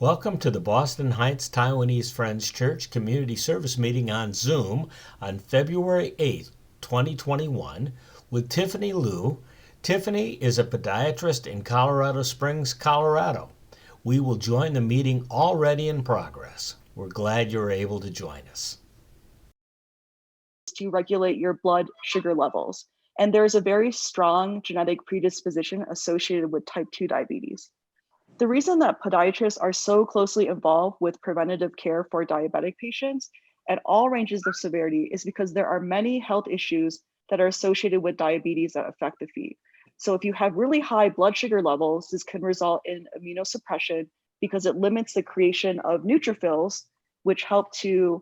Welcome to the Boston Heights Taiwanese Friends Church Community Service Meeting on Zoom on February 8th, 2021 with Tiffany Liu. Tiffany is a podiatrist in Colorado Springs, Colorado. We will join the meeting already in progress. We're glad you're able to join us. To regulate your blood sugar levels. And there's a very strong genetic predisposition associated with type 2 diabetes. The reason that podiatrists are so closely involved with preventative care for diabetic patients at all ranges of severity is because there are many health issues that are associated with diabetes that affect the feet. So if you have really high blood sugar levels, this can result in immunosuppression because it limits the creation of neutrophils, which help to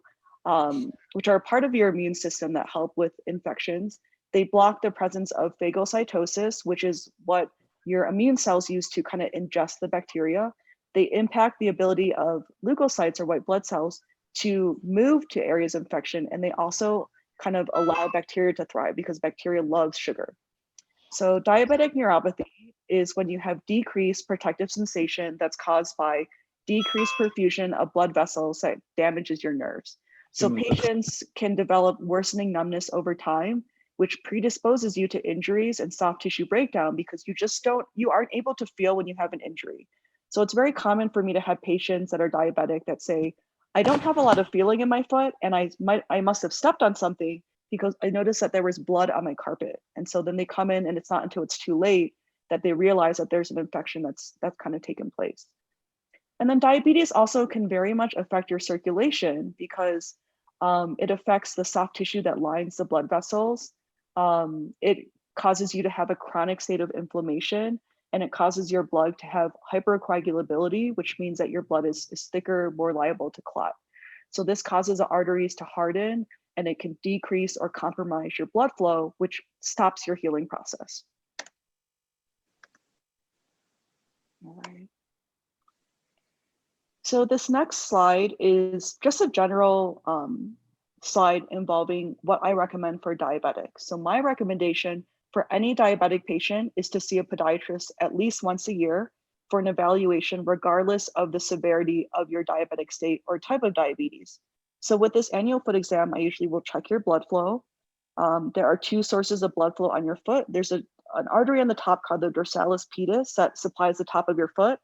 which are part of your immune system that help with infections. They block the presence of phagocytosis, which is what your immune cells use to kind of ingest the bacteria. They impact the ability of leukocytes or white blood cells to move to areas of infection. And they also kind of allow bacteria to thrive because bacteria loves sugar. So diabetic neuropathy is when you have decreased protective sensation that's caused by decreased perfusion of blood vessels that damages your nerves. So patients can develop worsening numbness over time, which predisposes you to injuries and soft tissue breakdown because you aren't able to feel when you have an injury. So it's very common for me to have patients that are diabetic that say, I don't have a lot of feeling in my foot and I must have stepped on something because I noticed that there was blood on my carpet. And so then they come in and it's not until it's too late that they realize that there's an infection that's kind of taken place. And then diabetes also can very much affect your circulation because it affects the soft tissue that lines the blood vessels. It causes you to have a chronic state of inflammation, and it causes your blood to have hypercoagulability, which means that your blood is thicker, more liable to clot. So this causes the arteries to harden, and it can decrease or compromise your blood flow, which stops your healing process. All right. So this next slide is just a general slide involving what I recommend for diabetics. So my recommendation for any diabetic patient is to see a podiatrist at least once a year for an evaluation, regardless of the severity of your diabetic state or type of diabetes. So with this annual foot exam, I usually will check your blood flow. There are two sources of blood flow on your foot. There's an artery on the top called the dorsalis pedis that supplies the top of your foot.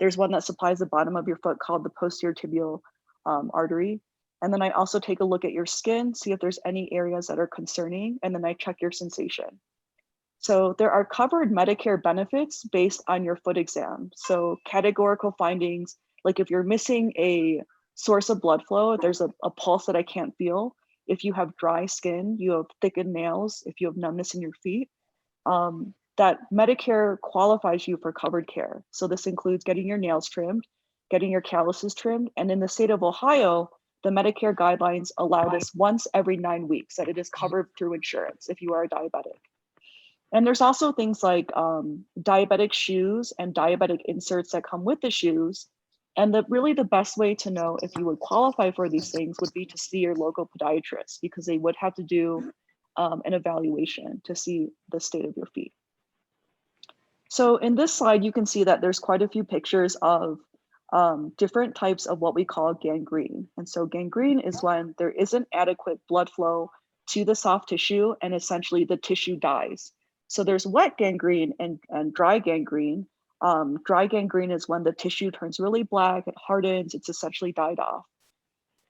There's one that supplies the bottom of your foot called the posterior tibial artery. And then I also take a look at your skin, see if there's any areas that are concerning, and then I check your sensation. So there are covered Medicare benefits based on your foot exam. So categorical findings, like if you're missing a source of blood flow, there's a pulse that I can't feel. If you have dry skin, you have thickened nails, if you have numbness in your feet, that Medicare qualifies you for covered care. So this includes getting your nails trimmed, getting your calluses trimmed, and in the state of Ohio, the Medicare guidelines allow this once every 9 weeks, that it is covered through insurance if you are a diabetic. And there's also things like diabetic shoes and diabetic inserts that come with the shoes. And really the best way to know if you would qualify for these things would be to see your local podiatrist, because they would have to do an evaluation to see the state of your feet. So in this slide, you can see that there's quite a few pictures of different types of what we call gangrene. And so gangrene is when there isn't adequate blood flow to the soft tissue and essentially the tissue dies. So there's wet gangrene and dry gangrene. Dry gangrene is when the tissue turns really black, it hardens, it's essentially died off.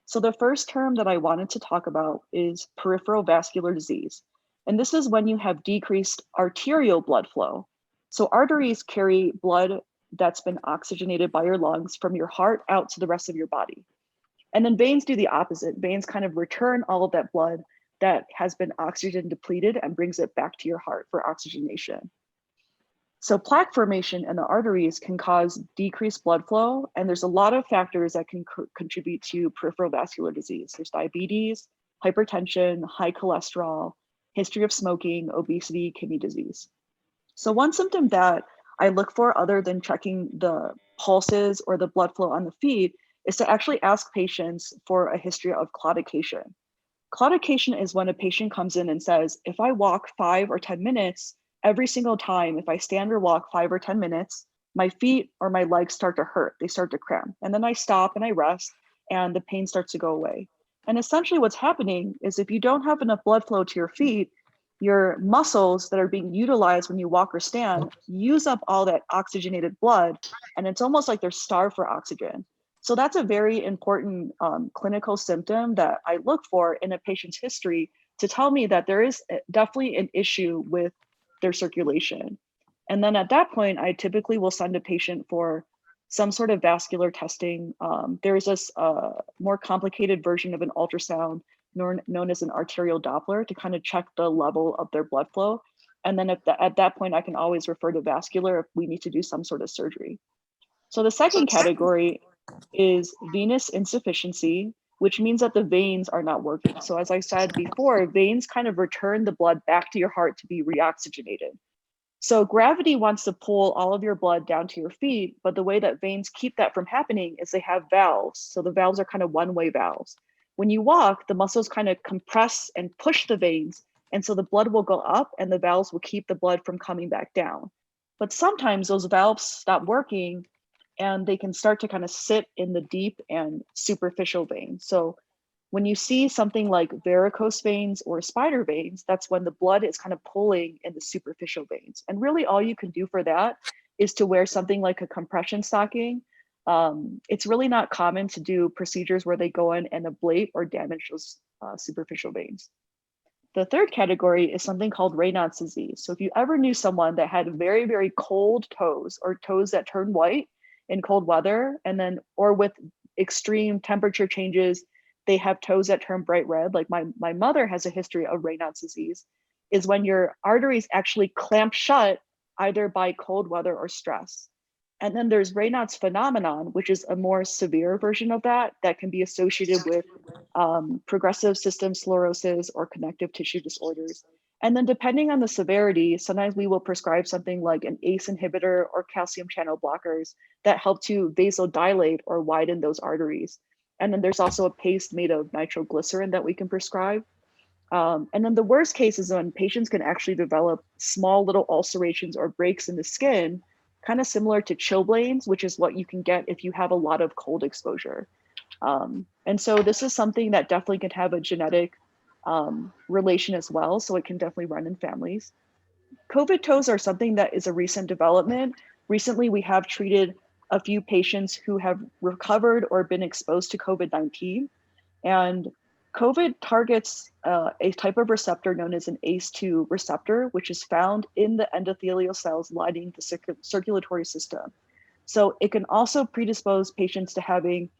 So the first term that I wanted to talk about is peripheral vascular disease. And this is when you have decreased arterial blood flow. So arteries carry blood that's been oxygenated by your lungs from your heart out to the rest of your body. And then veins do the opposite. Veins kind of return all of that blood that has been oxygen depleted and brings it back to your heart for oxygenation. So plaque formation in the arteries can cause decreased blood flow, and there's a lot of factors that can contribute to peripheral vascular disease. There's diabetes, hypertension, high cholesterol, history of smoking, obesity, kidney disease. So one symptom that I look for, other than checking the pulses or the blood flow on the feet, is to actually ask patients for a history of claudication. Claudication is when a patient comes in and says, if I walk 5 or 10 minutes, every single time, if I stand or walk 5 or 10 minutes, my feet or my legs start to hurt. They start to cramp. And then I stop and I rest and the pain starts to go away. And essentially what's happening is if you don't have enough blood flow to your feet, your muscles that are being utilized when you walk or stand use up all that oxygenated blood. And it's almost like they're starved for oxygen. So that's a very important clinical symptom that I look for in a patient's history to tell me that there is definitely an issue with their circulation. And then at that point, I typically will send a patient for some sort of vascular testing. There's this more complicated version of an ultrasound known as an arterial Doppler to kind of check the level of their blood flow. And then at that point, I can always refer to vascular if we need to do some sort of surgery. So the second category is venous insufficiency, which means that the veins are not working. So as I said before, veins kind of return the blood back to your heart to be reoxygenated. So gravity wants to pull all of your blood down to your feet, but the way that veins keep that from happening is they have valves. So the valves are kind of one-way valves. When you walk, the muscles kind of compress and push the veins, and so the blood will go up and the valves will keep the blood from coming back down. But sometimes those valves stop working and they can start to kind of sit in the deep and superficial veins. So when you see something like varicose veins or spider veins, that's when the blood is kind of pulling in the superficial veins. And really all you can do for that is to wear something like a compression stocking. It's really not common to do procedures where they go in and ablate or damage those superficial veins. The third category is something called Raynaud's disease. So if you ever knew someone that had very, very cold toes or toes that turn white in cold weather, and then, or with extreme temperature changes, they have toes that turn bright red. Like my mother has a history of Raynaud's disease, is when your arteries actually clamp shut either by cold weather or stress. And then there's Raynaud's phenomenon, which is a more severe version of that can be associated with progressive system sclerosis or connective tissue disorders. And then depending on the severity, sometimes we will prescribe something like an ACE inhibitor or calcium channel blockers that help to vasodilate or widen those arteries. And then there's also a paste made of nitroglycerin that we can prescribe. And then the worst case is when patients can actually develop small little ulcerations or breaks in the skin, kind of similar to chilblains, which is what you can get if you have a lot of cold exposure. And so this is something that definitely can have a genetic relation as well. So it can definitely run in families. COVID toes are something that is a recent development. Recently, we have treated a few patients who have recovered or been exposed to COVID-19. And COVID targets a type of receptor known as an ACE2 receptor, which is found in the endothelial cells lining the circulatory system. So it can also predispose patients to having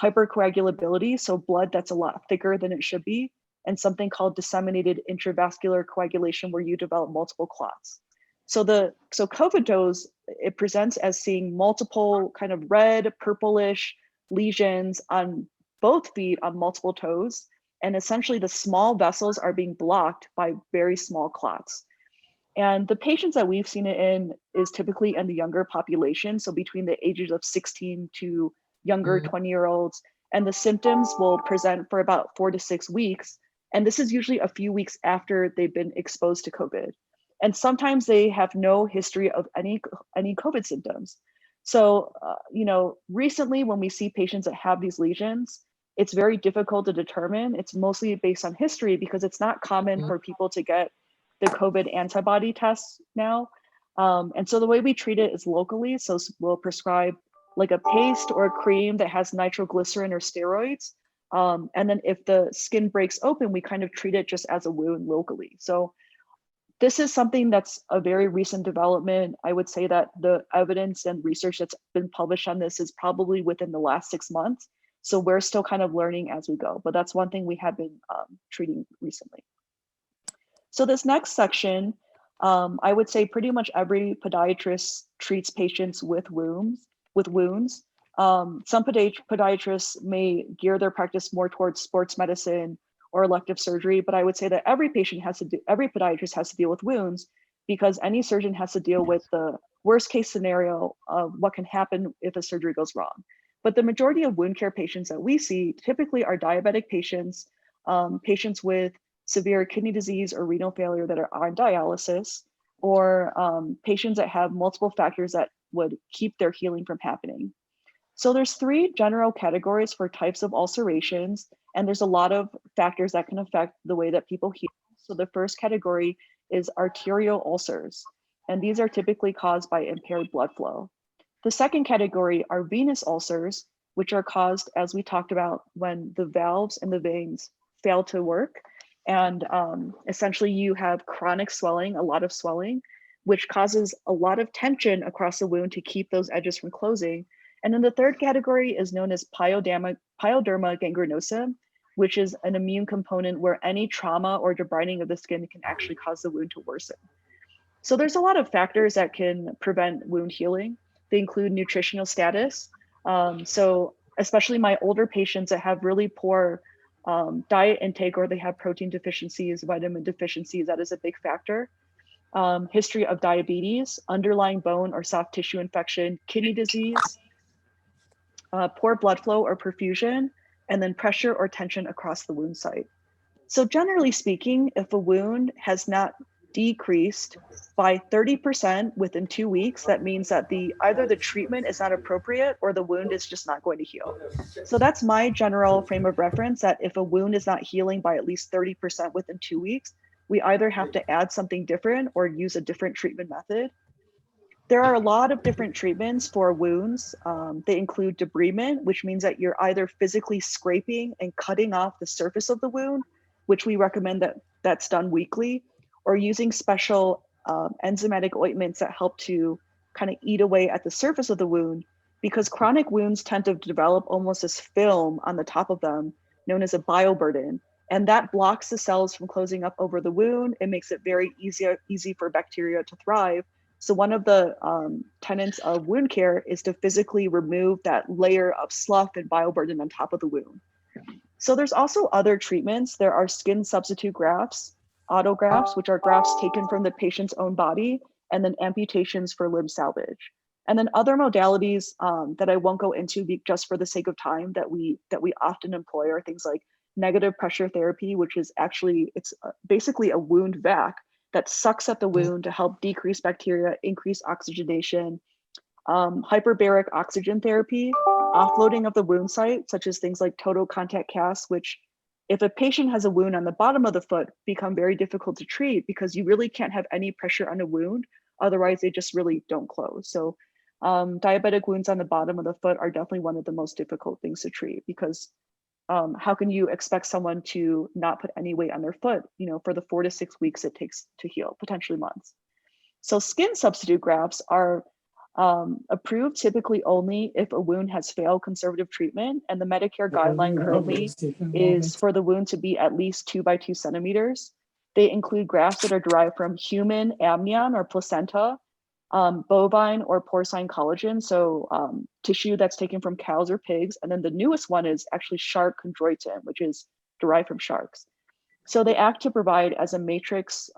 hypercoagulability, so blood that's a lot thicker than it should be, and something called disseminated intravascular coagulation where you develop multiple clots. So COVID toes, it presents as seeing multiple kind of red, purplish lesions on both feet on multiple toes. And essentially the small vessels are being blocked by very small clots. And the patients that we've seen it in is typically in the younger population. So between the ages of 16 to younger 20-year-olds. And the symptoms will present for about 4 to 6 weeks. And this is usually a few weeks after they've been exposed to COVID. And sometimes they have no history of any COVID symptoms. So, recently when we see patients that have these lesions, it's very difficult to determine. It's mostly based on history because it's not common for people to get the COVID antibody tests now. And so the way we treat it is locally. So we'll prescribe like a paste or a cream that has nitroglycerin or steroids. And then if the skin breaks open, we kind of treat it just as a wound locally. So this is something that's a very recent development. I would say that the evidence and research that's been published on this is probably within the last 6 months. So we're still kind of learning as we go, but that's one thing we have been treating recently. So this next section, I would say pretty much every podiatrist treats patients with wounds. Some podiatrists may gear their practice more towards sports medicine or elective surgery, but I would say that every podiatrist has to deal with wounds because any surgeon has to deal with the worst case scenario of what can happen if a surgery goes wrong. But the majority of wound care patients that we see typically are diabetic patients, patients with severe kidney disease or renal failure that are on dialysis, or patients that have multiple factors that would keep their healing from happening. So there's three general categories for types of ulcerations, and there's a lot of factors that can affect the way that people heal. So the first category is arterial ulcers, and these are typically caused by impaired blood flow. The second category are venous ulcers, which are caused, as we talked about, when the valves and the veins fail to work. And essentially you have chronic swelling, a lot of swelling, which causes a lot of tension across the wound to keep those edges from closing. And then the third category is known as pyoderma gangrenosum, which is an immune component where any trauma or debriding of the skin can actually cause the wound to worsen. So there's a lot of factors that can prevent wound healing. They include nutritional status. So especially my older patients that have really poor diet intake, or they have protein deficiencies, vitamin deficiencies, that is a big factor. History of diabetes, underlying bone or soft tissue infection, kidney disease, poor blood flow or perfusion, and then pressure or tension across the wound site. So generally speaking, if a wound has not decreased by 30% within 2 weeks, that means that either the treatment is not appropriate or the wound is just not going to heal. So that's my general frame of reference, that if a wound is not healing by at least 30% within 2 weeks, we either have to add something different or use a different treatment method. There are a lot of different treatments for wounds. They include debridement, which means that you're either physically scraping and cutting off the surface of the wound, which we recommend that that's done weekly, or using special enzymatic ointments that help to kind of eat away at the surface of the wound, because chronic wounds tend to develop almost this film on the top of them, known as a bioburden. And that blocks the cells from closing up over the wound. It makes it very easy for bacteria to thrive. So one of the tenets of wound care is to physically remove that layer of slough and bioburden on top of the wound. So there's also other treatments. There are skin substitute grafts, autografts, which are grafts taken from the patient's own body, and then amputations for limb salvage. And then other modalities that I won't go into just for the sake of time that we often employ are things like negative pressure therapy, which is actually, it's basically a wound vac that sucks at the wound to help decrease bacteria, increase oxygenation, hyperbaric oxygen therapy, offloading of the wound site, such as things like total contact casts, which if a patient has a wound on the bottom of the foot, become very difficult to treat because you really can't have any pressure on a wound. Otherwise, they just really don't close. So diabetic wounds on the bottom of the foot are definitely one of the most difficult things to treat, because how can you expect someone to not put any weight on their foot, for the 4 to 6 weeks it takes to heal, potentially months. So skin substitute grafts are approved typically only if a wound has failed conservative treatment, and the Medicare guideline currently is for the wound to be at least 2 by 2 centimeters. They include grafts that are derived from human amnion or placenta, bovine or porcine collagen, so tissue that's taken from cows or pigs. And then the newest one is actually shark chondroitin, which is derived from sharks. So they act to provide as a matrix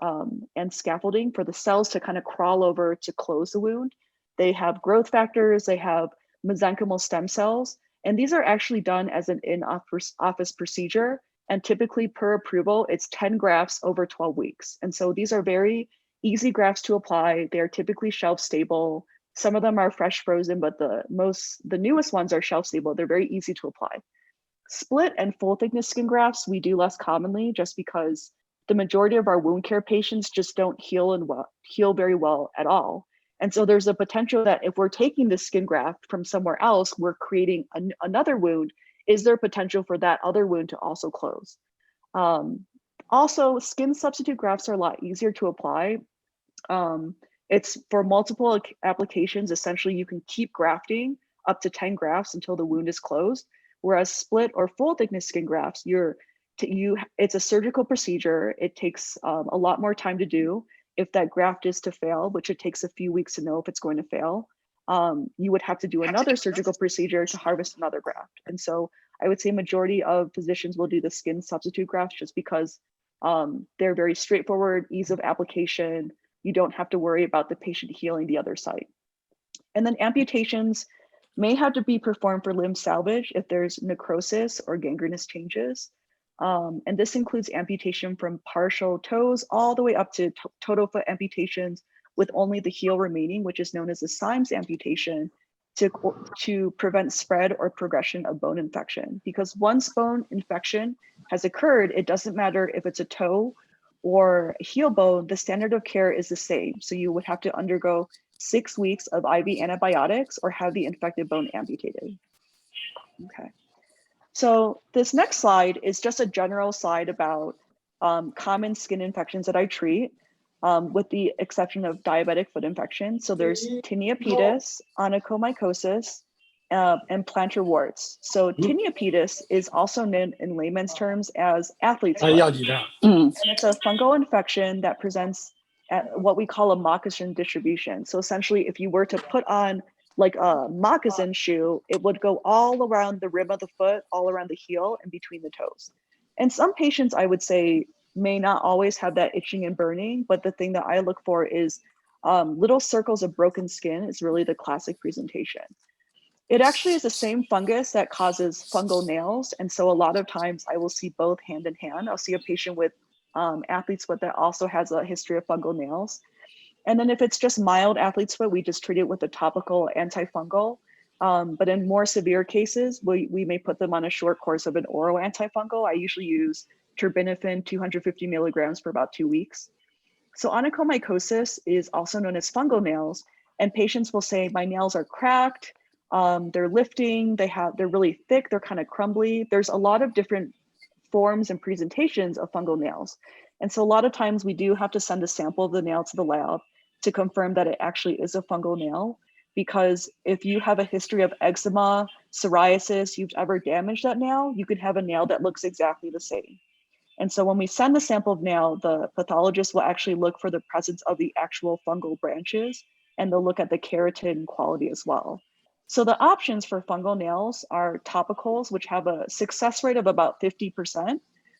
and scaffolding for the cells to kind of crawl over to close the wound. They have growth factors, they have mesenchymal stem cells, and these are actually done as an in-office procedure. And typically per approval, it's 10 grafts over 12 weeks. And so these are very easy grafts to apply. They are typically shelf stable. Some of them are fresh frozen, but the newest ones are shelf stable. They're very easy to apply. Split and full thickness skin grafts we do less commonly, just because the majority of our wound care patients just don't heal very well at all. And so there's a potential that if we're taking the skin graft from somewhere else, we're creating another wound. Is there potential for that other wound to also close? Also, skin substitute grafts are a lot easier to apply. It's for multiple applications. Essentially, you can keep grafting up to 10 grafts until the wound is closed. Whereas split or full thickness skin grafts, it's a surgical procedure. It takes a lot more time to do. If that graft is to fail, which it takes a few weeks to know if it's going to fail, you would have to do another surgical procedure to harvest another graft. And so I would say majority of physicians will do the skin substitute grafts just because they're very straightforward, ease of application. You don't have to worry about the patient healing the other site. And then amputations may have to be performed for limb salvage if there's necrosis or gangrenous changes. And this includes amputation from partial toes all the way up to total foot amputations, with only the heel remaining, which is known as a Symes amputation, to prevent spread or progression of bone infection. Because once bone infection has occurred, it doesn't matter if it's a toe or a heel bone, the standard of care is the same. So you would have to undergo 6 weeks of IV antibiotics or have the infected bone amputated. Okay. So this next slide is just a general slide about common skin infections that I treat, with the exception of diabetic foot infection. So there's tinea pedis, onychomycosis, and plantar warts. So tinea pedis is also known in layman's terms as athlete's foot. And it's a fungal infection that presents at what we call a moccasin distribution. So essentially, if you were to put on like a moccasin shoe, it would go all around the rim of the foot, all around the heel, and between the toes. And some patients, I would say, may not always have that itching and burning, but the thing that I look for is little circles of broken skin is really the classic presentation. It actually is the same fungus that causes fungal nails. And so a lot of times I will see both hand in hand. I'll see a patient with athlete's foot that also has a history of fungal nails. And then if it's just mild athlete's foot, we just treat it with a topical antifungal. But in more severe cases, we may put them on a short course of an oral antifungal. I usually use terbinafine 250 milligrams for about 2 weeks. So onychomycosis is also known as fungal nails. And patients will say, my nails are cracked, they're lifting, they're really thick, they're kind of crumbly. There's a lot of different forms and presentations of fungal nails. And so a lot of times we do have to send a sample of the nail to the lab to confirm that it actually is a fungal nail. Because if you have a history of eczema, psoriasis, you've ever damaged that nail, you could have a nail that looks exactly the same. And so when we send the sample of nail, the pathologist will actually look for the presence of the actual fungal branches, and they'll look at the keratin quality as well. So the options for fungal nails are topicals, which have a success rate of about 50%,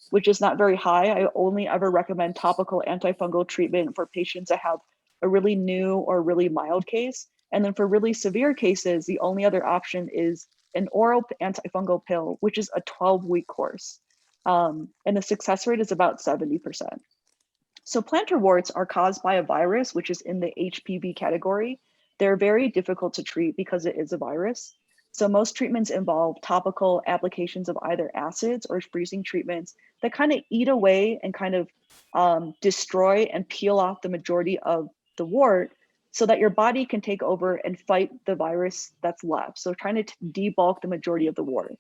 which is not very high. I only ever recommend topical antifungal treatment for patients that have a really new or really mild case. And then for really severe cases, the only other option is an oral antifungal pill, which is a 12-week course. And the success rate is about 70%. So plantar warts are caused by a virus, which is in the HPV category. They're very difficult to treat because it is a virus. So most treatments involve topical applications of either acids or freezing treatments that kind of eat away and kind of destroy and peel off the majority of the wart so that your body can take over and fight the virus that's left. So trying to debulk the majority of the wart.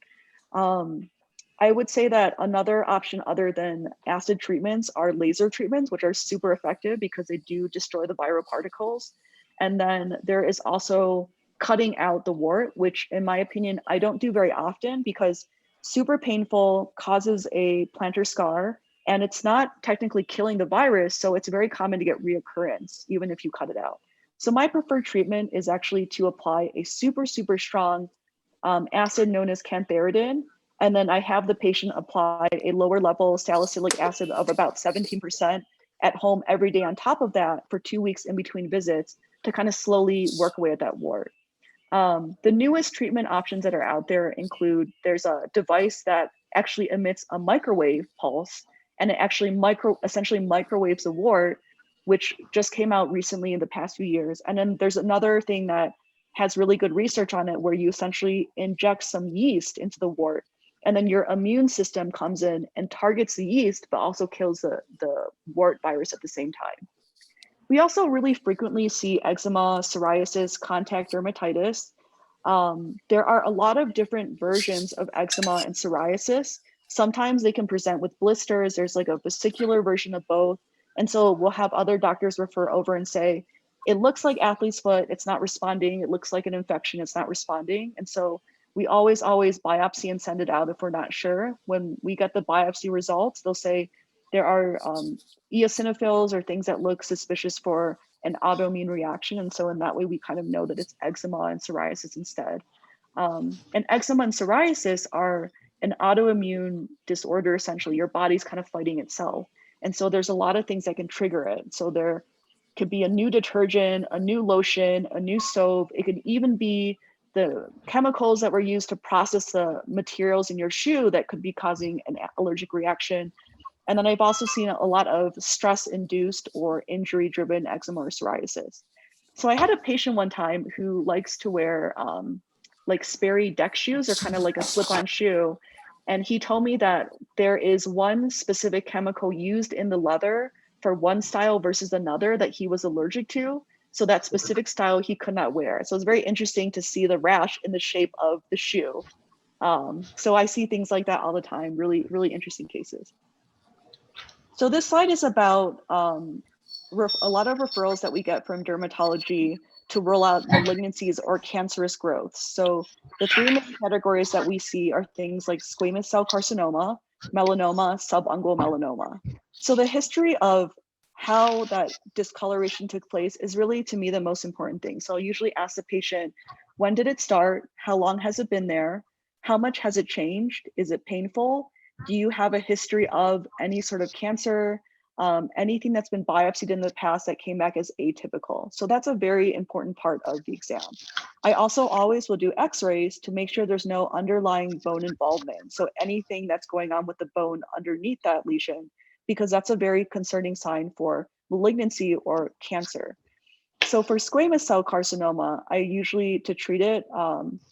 I would say that another option other than acid treatments are laser treatments, which are super effective because they do destroy the viral particles. And then there is also cutting out the wart, which in my opinion, I don't do very often because super painful, causes a plantar scar, and it's not technically killing the virus. So it's very common to get reoccurrence, even if you cut it out. So my preferred treatment is actually to apply a super, super strong acid known as cantharidin. And then I have the patient apply a lower level salicylic acid of about 17% at home every day on top of that for 2 weeks in between visits to kind of slowly work away at that wart. The newest treatment options that are out there include, there's a device that actually emits a microwave pulse, and it actually essentially microwaves the wart, which just came out recently in the past few years. And then there's another thing that has really good research on it where you essentially inject some yeast into the wart, and then your immune system comes in and targets the yeast, but also kills the wart virus at the same time. We also really frequently see eczema, psoriasis, contact dermatitis. There are a lot of different versions of eczema and psoriasis. Sometimes they can present with blisters. There's like a vesicular version of both. And so we'll have other doctors refer over and say, it looks like athlete's foot, it's not responding. It looks like an infection, it's not responding. And so we always biopsy and send it out if we're not sure. When we get the biopsy results, they'll say there are eosinophils or things that look suspicious for an autoimmune reaction. And so in that way, we kind of know that it's eczema and psoriasis instead. And eczema and psoriasis are an autoimmune disorder, essentially. Your body's kind of fighting itself. And so there's a lot of things that can trigger it. So there could be a new detergent, a new lotion, a new soap. It could even be the chemicals that were used to process the materials in your shoe that could be causing an allergic reaction. And then I've also seen a lot of stress-induced or injury-driven eczema or psoriasis. So I had a patient one time who likes to wear like Sperry deck shoes, or kind of like a slip-on shoe. And he told me that there is one specific chemical used in the leather for one style versus another that he was allergic to. So that specific style he could not wear. So it's very interesting to see the rash in the shape of the shoe. So I see things like that all the time, really, really interesting cases. So this slide is about a lot of referrals that we get from dermatology to rule out malignancies or cancerous growths. So the three main categories that we see are things like squamous cell carcinoma, melanoma, subungual melanoma. So the history of how that discoloration took place is really, to me, the most important thing. So I'll usually ask the patient, when did it start? How long has it been there? How much has it changed? Is it painful? Do you have a history of any sort of cancer? Anything that's been biopsied in the past that came back as atypical. So that's a very important part of the exam. I also always will do x-rays to make sure there's no underlying bone involvement. So anything that's going on with the bone underneath that lesion, because that's a very concerning sign for malignancy or cancer. So for squamous cell carcinoma, I usually, to treat it,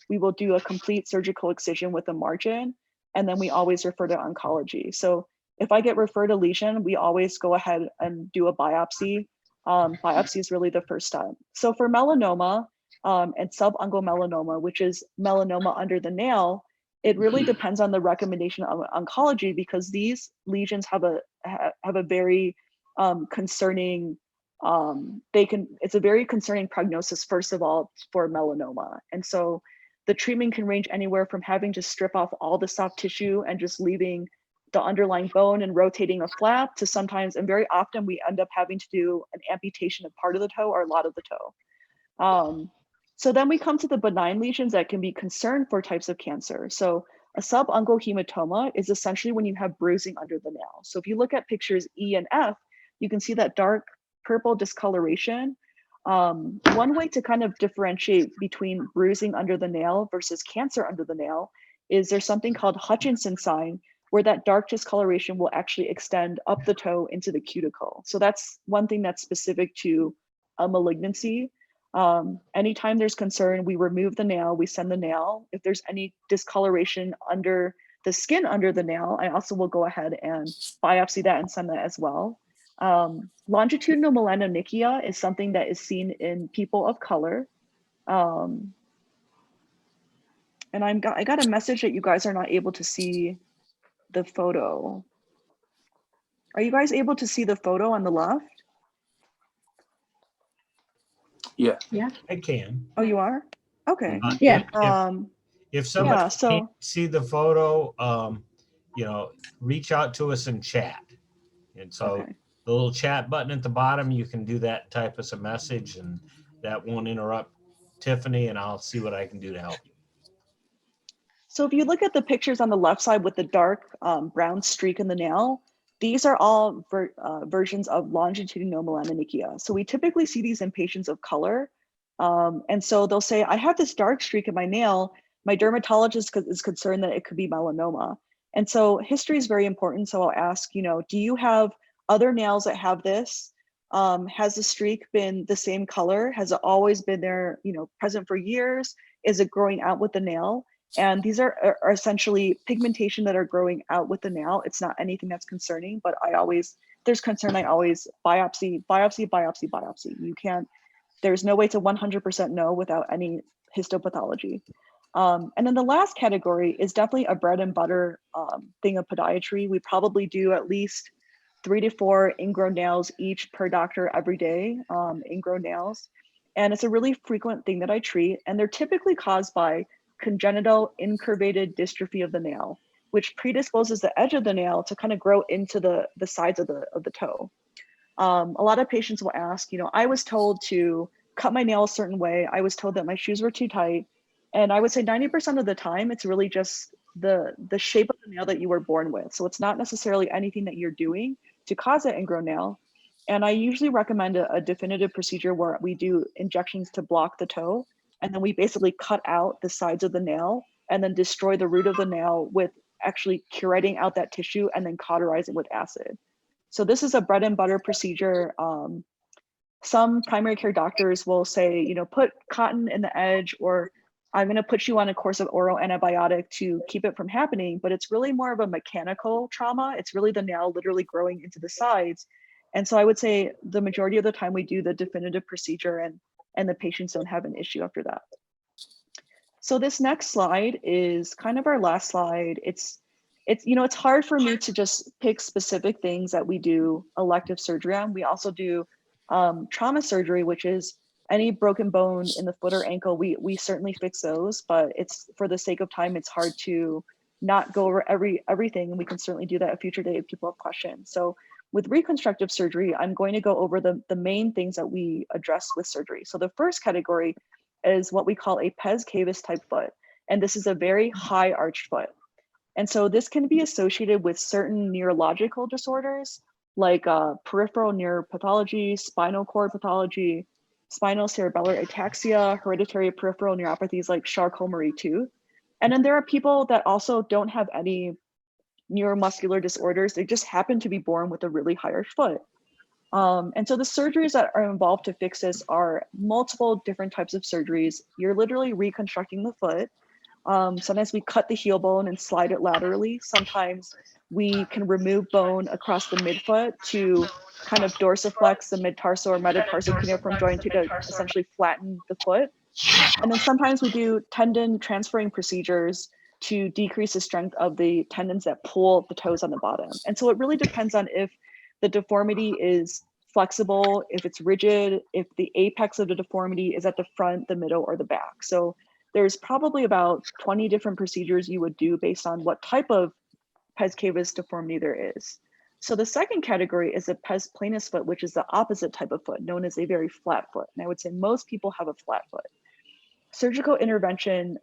we will do a complete surgical excision with a margin, and then we always refer to oncology. So if I get referred a lesion, we always go ahead and do a biopsy. Biopsy is really the first step. So for melanoma and subungual melanoma, which is melanoma under the nail, it really depends on the recommendation of oncology, because these lesions have a very concerning, it's a very concerning prognosis, first of all, for melanoma. And so the treatment can range anywhere from having to strip off all the soft tissue and just leaving the underlying bone and rotating a flap, to sometimes, and very often, we end up having to do an amputation of part of the toe or a lot of the toe. So then we come to the benign lesions that can be concern for types of cancer. So a subungual hematoma is essentially when you have bruising under the nail. So if you look at pictures E and F, you can see that dark purple discoloration. One way to kind of differentiate between bruising under the nail versus cancer under the nail is there's something called Hutchinson sign, where that dark discoloration will actually extend up the toe into the cuticle. So that's one thing that's specific to a malignancy. Anytime there's concern, we remove the nail, we send the nail. If there's any discoloration under the skin under the nail, I also will go ahead and biopsy that and send that as well. Longitudinal melanonychia is something that is seen in people of color. And I got a message that you guys are not able to see the photo. Are you guys able to see the photo on the left? Yeah. Yeah. I can. Oh, you are? Okay. Yeah. If somebody Yeah, so can't see the photo, reach out to us in chat. And so okay. the little chat button at the bottom, you can do that, type us a message, and that won't interrupt Tiffany, and I'll see what I can do to help you. So if you look at the pictures on the left side with the dark brown streak in the nail, these are all versions of longitudinal melanonychia. So we typically see these in patients of color. And so they'll say, I have this dark streak in my nail. My dermatologist is concerned that it could be melanoma. And so history is very important. So I'll ask, do you have other nails that have this? Has the streak been the same color? Has it always been there, present for years? Is it growing out with the nail? And these are essentially pigmentation that are growing out with the nail. It's not anything that's concerning, but there's concern, I always biopsy. You can't, there's no way to 100% know without any histopathology. And then the last category is definitely a bread and butter thing of podiatry. We probably do at least 3 to 4 ingrown nails each per doctor every day, ingrown nails. And it's a really frequent thing that I treat. And they're typically caused by congenital incurvated dystrophy of the nail, which predisposes the edge of the nail to kind of grow into the sides of the toe. A lot of patients will ask, I was told to cut my nail a certain way. I was told that my shoes were too tight. And I would say 90% of the time, it's really just the shape of the nail that you were born with. So it's not necessarily anything that you're doing to cause that ingrown nail. And I usually recommend a definitive procedure where we do injections to block the toe. And then we basically cut out the sides of the nail and then destroy the root of the nail with actually curating out that tissue and then cauterizing with acid. So this is a bread and butter procedure. Some primary care doctors will say, you know, put cotton in the edge, or I'm going to put you on a course of oral antibiotic to keep it from happening. But it's really more of a mechanical trauma. It's really the nail literally growing into the sides. And so I would say the majority of the time we do the definitive procedure, and the patients don't have an issue after that. So this next slide is kind of our last slide. It's you know, it's hard for me to just pick specific things that we do elective surgery on. We also do trauma surgery, which is any broken bone in the foot or ankle. We certainly fix those, but it's, for the sake of time, it's hard to not go over everything, and we can certainly do that a future day if people have questions. So with reconstructive surgery, I'm going to go over the main things that we address with surgery. So the first category is what we call a pes cavus type foot, and this is a very high arched foot. And so this can be associated with certain neurological disorders like peripheral neuropathology, spinal cord pathology, spinal cerebellar ataxia, hereditary peripheral neuropathies like Charcot-Marie Tooth. And then there are people that also don't have any neuromuscular disorders. They just happen to be born with a really high arched foot. And so the surgeries that are involved to fix this are multiple different types of surgeries. You're literally reconstructing the foot. Sometimes we cut the heel bone and slide it laterally. Sometimes we can remove bone across the midfoot to kind of dorsiflex the mid-tarsal or metatarsal cuneiform joint to essentially flatten the foot. And then sometimes we do tendon transferring procedures to decrease the strength of the tendons that pull the toes on the bottom. And so it really depends on if the deformity is flexible, if it's rigid, if the apex of the deformity is at the front, the middle, or the back. So there's probably about 20 different procedures you would do based on what type of pes cavus deformity there is. So the second category is a pes planus foot, which is the opposite type of foot, known as a very flat foot. And I would say most people have a flat foot. Surgical intervention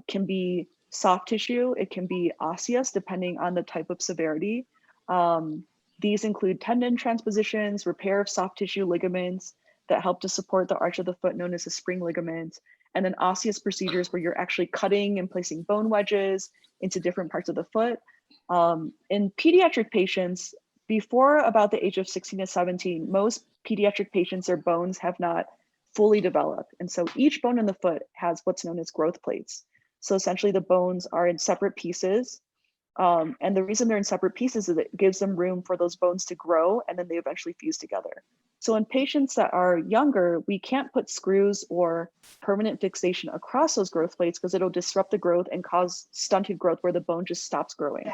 can be soft tissue, it can be osseous, depending on the type of severity. These include tendon transpositions, repair of soft tissue ligaments that help to support the arch of the foot, known as the spring ligament, and then osseous procedures where you're actually cutting and placing bone wedges into different parts of the foot. In pediatric patients, before about the age of 16 to 17, most pediatric patients, their bones have not fully developed. And so each bone in the foot has what's known as growth plates. So essentially the bones are in separate pieces. And the reason they're in separate pieces is it gives them room for those bones to grow, and then they eventually fuse together. So in patients that are younger, we can't put screws or permanent fixation across those growth plates because it'll disrupt the growth and cause stunted growth where the bone just stops growing.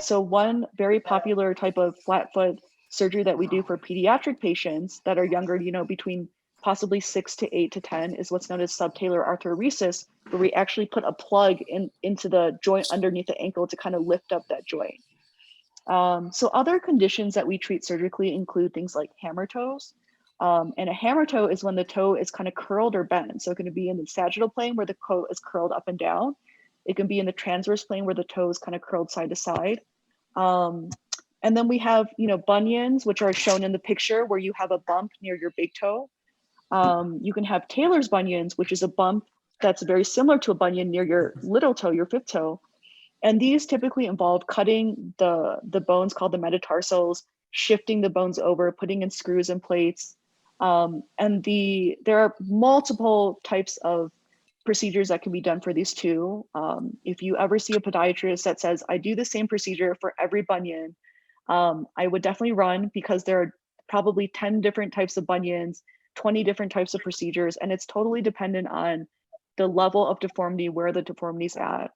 So one very popular type of flat foot surgery that we do for pediatric patients that are younger, you know, between possibly 6 to 8 to 10, is what's known as subtalar arthroresis, where we actually put a plug into the joint underneath the ankle to kind of lift up that joint. So other conditions that we treat surgically include things like hammer toes. And a hammer toe is when the toe is kind of curled or bent. So it can be in the sagittal plane where the toe is curled up and down. It can be in the transverse plane where the toe is kind of curled side to side. And then we have, you know, bunions, which are shown in the picture where you have a bump near your big toe. You can have Taylor's bunions, which is a bump that's very similar to a bunion near your little toe, your fifth toe. And these typically involve cutting the bones called the metatarsals, shifting the bones over, putting in screws and plates. And there are multiple types of procedures that can be done for these two. If you ever see a podiatrist that says, I do the same procedure for every bunion, I would definitely run, because there are probably 10 different types of bunions, 20 different types of procedures, and it's totally dependent on the level of deformity, where the deformity's at.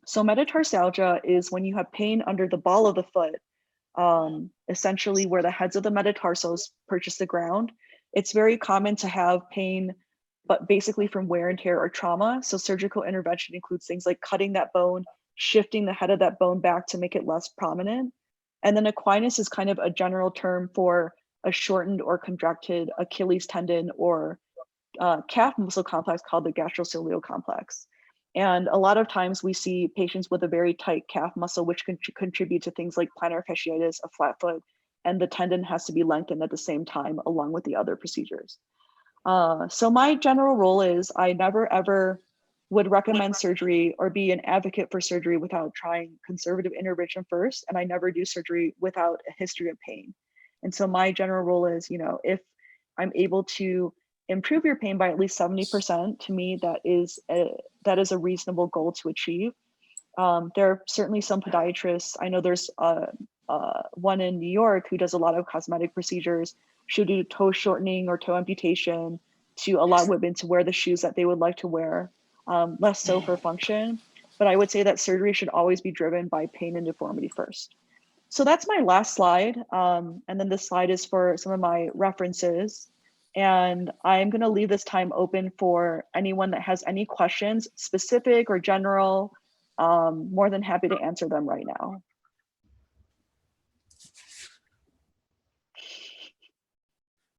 So metatarsalgia is when you have pain under the ball of the foot, essentially where the heads of the metatarsals purchase the ground. It's very common to have pain, but basically from wear and tear or trauma. So surgical intervention includes things like cutting that bone, shifting the head of that bone back to make it less prominent. And then equinus is kind of a general term for a shortened or contracted Achilles tendon or calf muscle complex called the gastrocoelial complex. And a lot of times we see patients with a very tight calf muscle, which can contribute to things like plantar fasciitis, a flat foot, and the tendon has to be lengthened at the same time along with the other procedures. So my general rule is I never ever would recommend surgery or be an advocate for surgery without trying conservative intervention first. And I never do surgery without a history of pain. And so my general rule is, if I'm able to improve your pain by at least 70%, to me, that is a reasonable goal to achieve. There are certainly some podiatrists. I know there's one in New York who does a lot of cosmetic procedures. She'll do toe shortening or toe amputation to allow women to wear the shoes that they would like to wear, less so for function. But I would say that surgery should always be driven by pain and deformity first. So that's my last slide. And then this slide is for some of my references. And I'm going to leave this time open for anyone that has any questions, specific or general. More than happy to answer them right now.